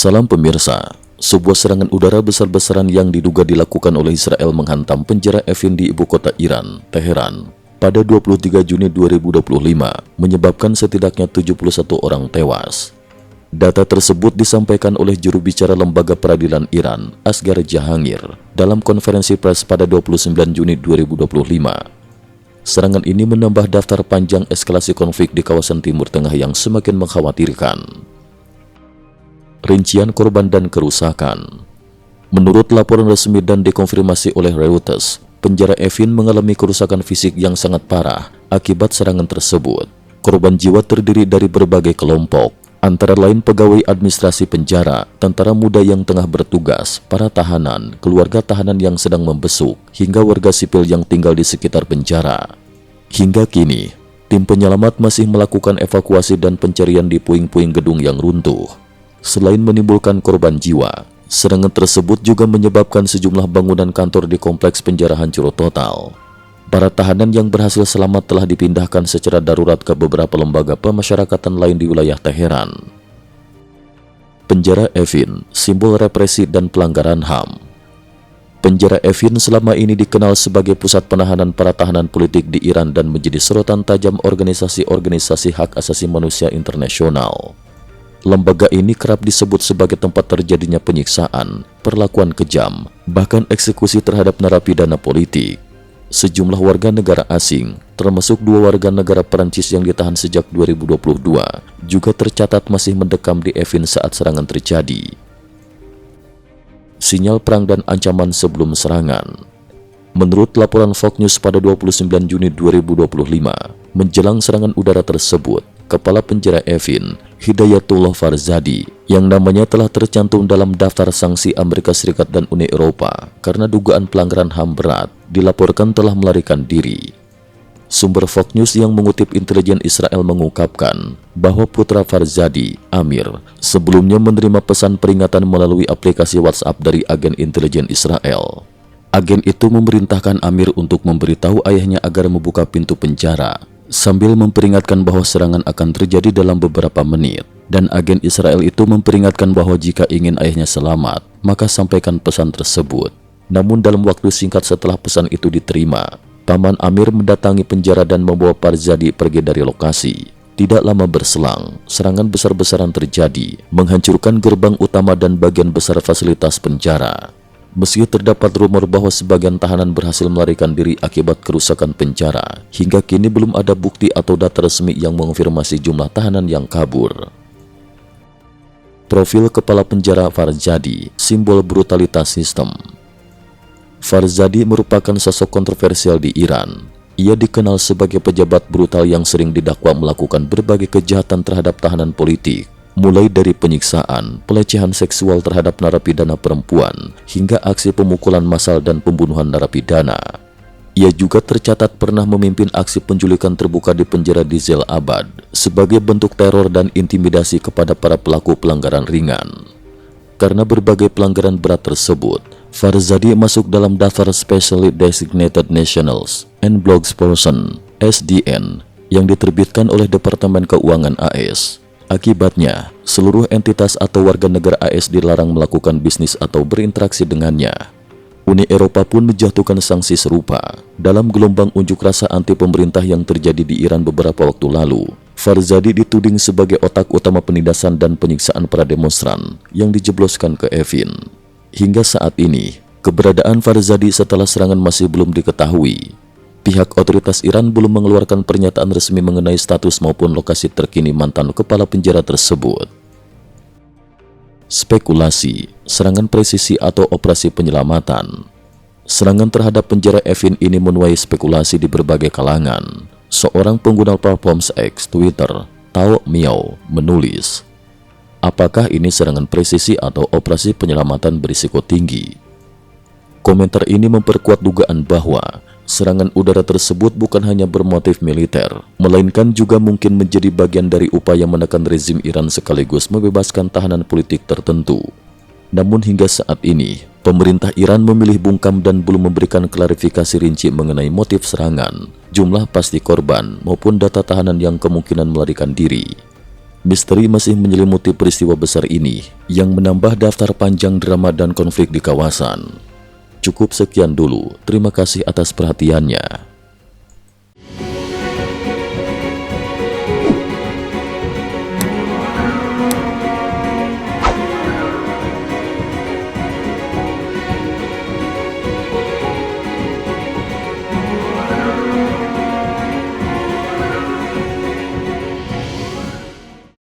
Salam pemirsa, sebuah serangan udara besar-besaran yang diduga dilakukan oleh Israel menghantam penjara Evin di ibu kota Iran, Teheran, pada 23 Juni 2025, menyebabkan setidaknya 71 orang tewas. Data tersebut disampaikan oleh juru bicara Lembaga Peradilan Iran, Asghar Jahangir, dalam konferensi pers pada 29 Juni 2025. Serangan ini menambah daftar panjang eskalasi konflik di kawasan Timur Tengah yang semakin mengkhawatirkan. Rincian korban dan kerusakan. Menurut laporan resmi dan dikonfirmasi oleh Reuters, penjara Evin mengalami kerusakan fisik yang sangat parah akibat serangan tersebut. Korban jiwa terdiri dari berbagai kelompok, antara lain pegawai administrasi penjara, tentara muda yang tengah bertugas, para tahanan, keluarga tahanan yang sedang membesuk, hingga warga sipil yang tinggal di sekitar penjara. Hingga kini, tim penyelamat masih melakukan evakuasi dan pencarian di puing-puing gedung yang runtuh. Selain menimbulkan korban jiwa, serangan tersebut juga menyebabkan sejumlah bangunan kantor di kompleks penjara hancur total. Para tahanan yang berhasil selamat telah dipindahkan secara darurat ke beberapa lembaga pemasyarakatan lain di wilayah Teheran. Penjara Evin, simbol represi dan pelanggaran HAM. Penjara Evin selama ini dikenal sebagai pusat penahanan para tahanan politik di Iran dan menjadi sorotan tajam organisasi-organisasi hak asasi manusia internasional. Lembaga ini kerap disebut sebagai tempat terjadinya penyiksaan, perlakuan kejam, bahkan eksekusi terhadap narapidana politik. Sejumlah warga negara asing, termasuk 2 warga negara Perancis yang ditahan sejak 2022, juga tercatat masih mendekam di Evin saat serangan terjadi. Sinyal perang dan ancaman sebelum serangan. Menurut laporan Fox News pada 29 Juni 2025, menjelang serangan udara tersebut, Kepala Penjara Evin, Hidayatullah Farzadi, yang namanya telah tercantum dalam daftar sanksi Amerika Serikat dan Uni Eropa karena dugaan pelanggaran HAM berat, dilaporkan telah melarikan diri. Sumber Fox News yang mengutip intelijen Israel mengungkapkan bahwa putra Farzadi, Amir, sebelumnya menerima pesan peringatan melalui aplikasi WhatsApp dari agen intelijen Israel. Agen itu memerintahkan Amir untuk memberitahu ayahnya agar membuka pintu penjara, sambil memperingatkan bahwa serangan akan terjadi dalam beberapa menit. Dan agen Israel itu memperingatkan bahwa jika ingin ayahnya selamat, maka sampaikan pesan tersebut. Namun dalam waktu singkat setelah pesan itu diterima, paman Amir mendatangi penjara dan membawa Farzadi pergi dari lokasi. Tidak lama berselang, serangan besar-besaran terjadi, menghancurkan gerbang utama dan bagian besar fasilitas penjara. Meski terdapat rumor bahwa sebagian tahanan berhasil melarikan diri akibat kerusakan penjara, hingga kini belum ada bukti atau data resmi yang mengonfirmasi jumlah tahanan yang kabur. Profil Kepala Penjara Farzadi, simbol brutalitas sistem. Farzadi merupakan sosok kontroversial di Iran. Ia dikenal sebagai pejabat brutal yang sering didakwa melakukan berbagai kejahatan terhadap tahanan politik, mulai dari penyiksaan, pelecehan seksual terhadap narapidana perempuan, hingga aksi pemukulan massal dan pembunuhan narapidana. Ia juga tercatat pernah memimpin aksi penculikan terbuka di penjara di Jalalabad sebagai bentuk teror dan intimidasi kepada para pelaku pelanggaran ringan. Karena berbagai pelanggaran berat tersebut, Farzadi masuk dalam daftar Specially Designated Nationals and Blogsperson (SDN) yang diterbitkan oleh Departemen Keuangan AS. Akibatnya, seluruh entitas atau warga negara AS dilarang melakukan bisnis atau berinteraksi dengannya. Uni Eropa pun menjatuhkan sanksi serupa. Dalam gelombang unjuk rasa anti pemerintah yang terjadi di Iran beberapa waktu lalu, Farzadi dituding sebagai otak utama penindasan dan penyiksaan para demonstran yang dijebloskan ke Evin. Hingga saat ini, keberadaan Farzadi setelah serangan masih belum diketahui. Pihak otoritas Iran belum mengeluarkan pernyataan resmi mengenai status maupun lokasi terkini mantan kepala penjara tersebut. Spekulasi, serangan presisi atau operasi penyelamatan. Serangan terhadap penjara Evin ini menuai spekulasi di berbagai kalangan. Seorang pengguna platform X Twitter, Tao Miao, menulis, apakah ini serangan presisi atau operasi penyelamatan berisiko tinggi? Komentar ini memperkuat dugaan bahwa serangan udara tersebut bukan hanya bermotif militer, melainkan juga mungkin menjadi bagian dari upaya menekan rezim Iran sekaligus membebaskan tahanan politik tertentu. Namun hingga saat ini, pemerintah Iran memilih bungkam dan belum memberikan klarifikasi rinci mengenai motif serangan, jumlah pasti korban, maupun data tahanan yang kemungkinan melarikan diri. Misteri masih menyelimuti peristiwa besar ini yang menambah daftar panjang drama dan konflik di kawasan. Cukup sekian dulu, terima kasih atas perhatiannya.